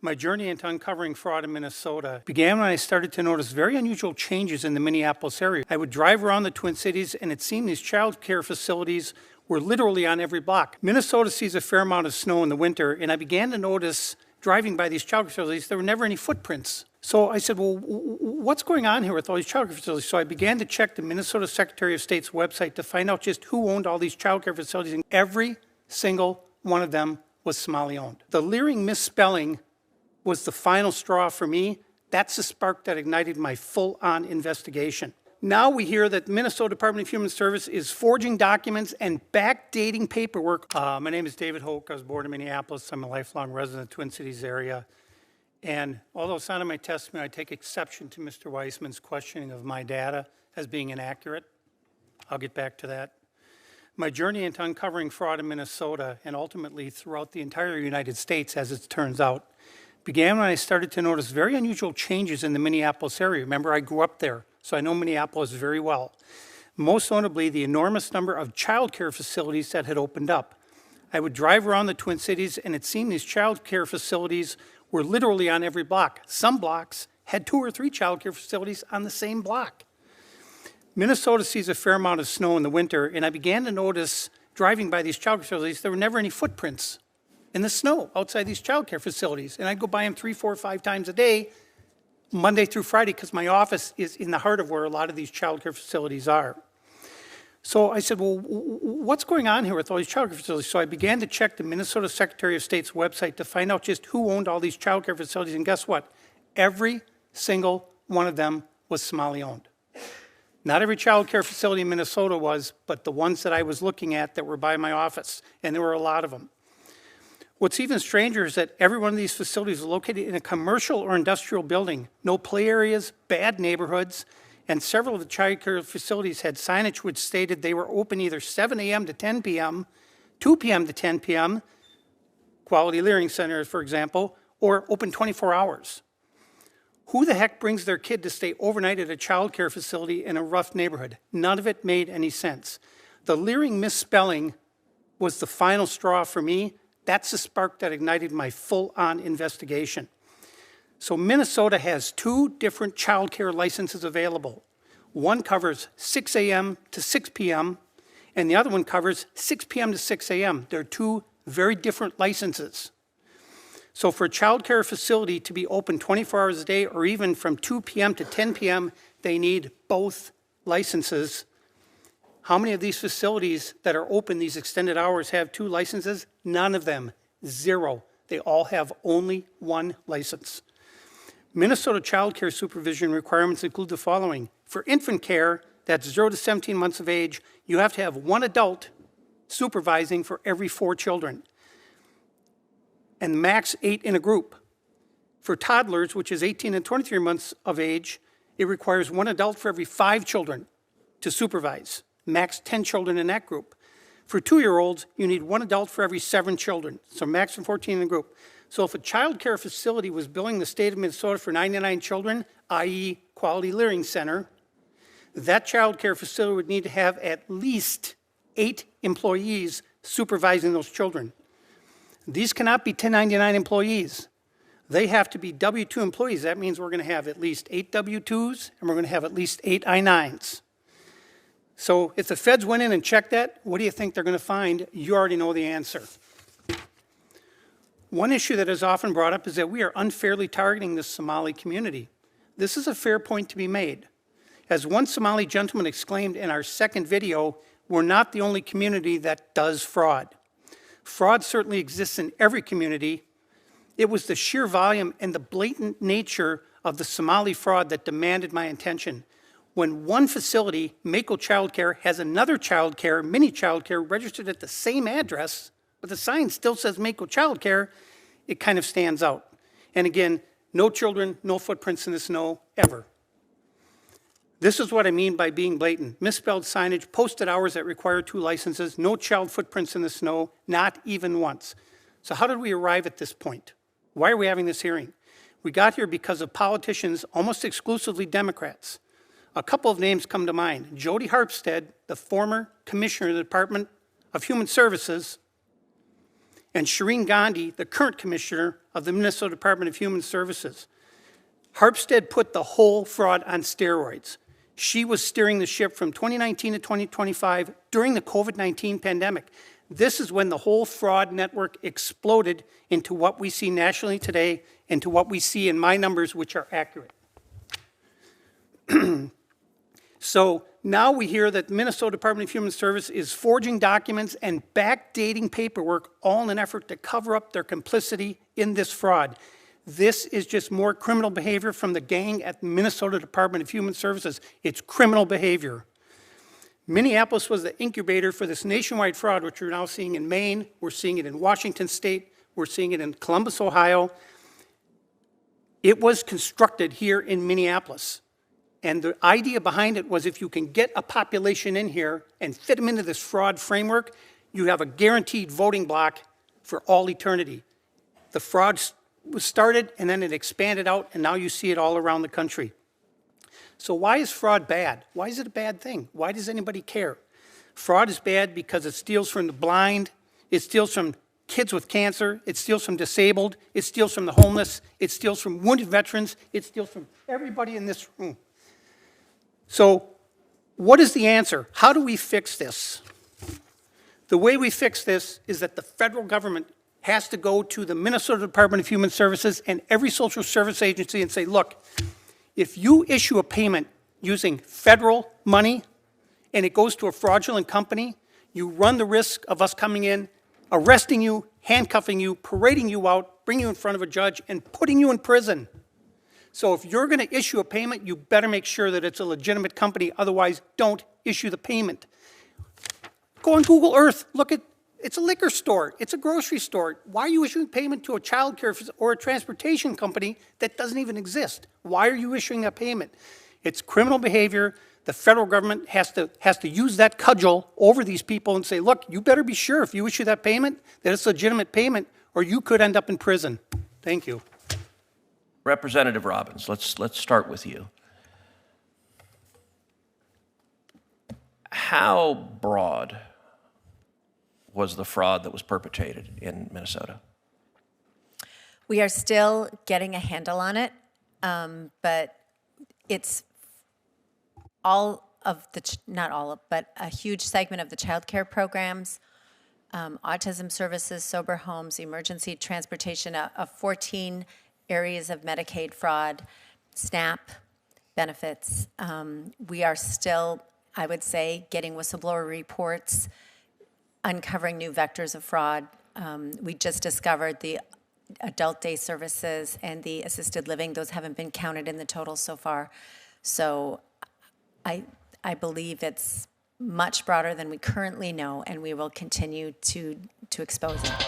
My journey into uncovering fraud in Minnesota began when I started to notice very unusual changes in the Minneapolis area. I would drive around the Twin Cities and it seemed these child care facilities were literally on every block. Minnesota sees a fair amount of snow in the winter, and I began to notice driving by these child care facilities, there were never any footprints. So I said, well, what's going on here with all these child care facilities? So I began to check the Minnesota Secretary of State's website to find out just who owned all these child care facilities, and every single one of them was Somali owned. The Learing misspelling was the final straw for me. That's the spark that ignited my full-on investigation. Now we hear that the Minnesota Department of Human Service is forging documents and backdating paperwork. My name is David Hoch. I was born in Minneapolis. I'm a lifelong resident of the Twin Cities area. And although it's not in my testimony, I take exception to Mr. Weissman's questioning of my data as being inaccurate. I'll get back to that. My journey into uncovering fraud in Minnesota, and ultimately throughout the entire United States, as it turns out, began when I started to notice very unusual changes in the Minneapolis area. Remember, I grew up there, so I know Minneapolis very well. Most notably, the enormous number of child care facilities that had opened up. I would drive around the Twin Cities, and it seemed these child care facilities were literally on every block. Some blocks had 2 or 3 child care facilities on the same block. Minnesota sees a fair amount of snow in the winter, and I began to notice driving by these child care facilities, there were never any footprints in the snow outside these child care facilities. And I'd go by them 3, 4, 5 times a day, Monday through Friday, because my office is in the heart of where a lot of these child care facilities are. So I said, well, what's going on here with all these child care facilities? So I began to check the Minnesota Secretary of State's website to find out just who owned all these child care facilities. And guess what? Every single one of them was Somali owned. Not every child care facility in Minnesota was, but the ones that I was looking at that were by my office, and there were a lot of them. What's even stranger is that every one of these facilities is located in a commercial or industrial building, no play areas, bad neighborhoods, and several of the child care facilities had signage which stated they were open either 7 a.m. to 10 p.m., 2 p.m. to 10 p.m., Quality Learing Center, for example, or open 24 hours. Who the heck brings their kid to stay overnight at a child care facility in a rough neighborhood? None of it made any sense. The Learing misspelling was the final straw for me. That's the spark that ignited my full-on investigation. So Minnesota has 2 different child care licenses available. One covers 6 a.m. to 6 p.m., and the other one covers 6 p.m. to 6 a.m. They're 2 very different licenses. So for a child care facility to be open 24 hours a day, or even from 2 p.m. to 10 p.m., they need both licenses. How many of these facilities that are open these extended hours have 2 licenses? None of them. 0. They all have only 1 license. Minnesota child care supervision requirements include the following. For infant care, that's 0 to 17 months of age, you have to have 1 adult supervising for every 4 children, and max 8 in a group. For toddlers, which is 18 and 23 months of age, it requires 1 adult for every 5 children to supervise. Max 10 children in that group. For 2-year-olds, you need 1 adult for every 7 children, so maximum 14 in a group. So if a child care facility was billing the state of Minnesota for 99 children, i.e. Quality Learing Center, that child care facility would need to have at least 8 employees supervising those children. These cannot be 1099 employees. They have to be W-2 employees. That means we're going to have at least 8 W-2s, and we're going to have at least 8 I-9s. So if the feds went in and checked that, what do you think they're going to find? You already know the answer. One issue that is often brought up is that we are unfairly targeting the Somali community. This is a fair point to be made. As one Somali gentleman exclaimed in our second video, we're not the only community that does fraud. Fraud certainly exists in every community. It was the sheer volume and the blatant nature of the Somali fraud that demanded my attention. When one facility, Mako Child Care, has another child care, mini child care, registered at the same address, but the sign still says Mako Child Care, it kind of stands out. And again, no children, no footprints in the snow, ever. This is what I mean by being blatant. Misspelled signage, posted hours that require 2 licenses, no child footprints in the snow, not even once. So how did we arrive at this point? Why are we having this hearing? We got here because of politicians, almost exclusively Democrats. A couple of names come to mind. Jody Harpstead, the former commissioner of the Department of Human Services, and Shireen Gandhi, the current commissioner of the Minnesota Department of Human Services. Harpstead put the whole fraud on steroids. She was steering the ship from 2019 to 2025 during the COVID-19 pandemic. This is when the whole fraud network exploded into what we see nationally today and to what we see in my numbers, which are accurate. So now we hear that the Minnesota Department of Human Services is forging documents and backdating paperwork, all in an effort to cover up their complicity in this fraud. This is just more criminal behavior from the gang at the Minnesota Department of Human Services. It's criminal behavior. Minneapolis was the incubator for this nationwide fraud, which we're now seeing in Maine, we're seeing it in Washington State, we're seeing it in Columbus, Ohio. It was constructed here in Minneapolis. And the idea behind it was if you can get a population in here and fit them into this fraud framework, you have a guaranteed voting block for all eternity. The fraud was started and then it expanded out, and now you see it all around the country. So why is fraud bad? Why is it a bad thing? Why does anybody care? Fraud is bad because it steals from the blind, it steals from kids with cancer, it steals from disabled, it steals from the homeless, it steals from wounded veterans, it steals from everybody in this room. So what is the answer? How do we fix this? The way we fix this is that the federal government has to go to the Minnesota Department of Human Services and every social service agency and say, look, if you issue a payment using federal money and it goes to a fraudulent company, you run the risk of us coming in, arresting you, handcuffing you, parading you out, bringing you in front of a judge, and putting you in prison. So if you're going to issue a payment, you better make sure that it's a legitimate company. Otherwise, don't issue the payment. Go on Google Earth. Look at, it's a liquor store. It's a grocery store. Why are you issuing payment to a child care or a transportation company that doesn't even exist? Why are you issuing that payment? It's criminal behavior. The federal government has to use that cudgel over these people and say, look, you better be sure if you issue that payment that it's a legitimate payment, or you could end up in prison. Thank you. Representative Robbins, let's start with you. How broad was the fraud that was perpetrated in Minnesota? We are still getting a handle on it, but it's all of the, not all of, but a huge segment of the child care programs, autism services, sober homes, emergency transportation, of 14 areas of Medicaid fraud, SNAP benefits. We are still, I would say, getting whistleblower reports, uncovering new vectors of fraud. We just discovered the adult day services and the assisted living. Those haven't been counted in the total so far. So I believe it's much broader than we currently know, and we will continue to expose it.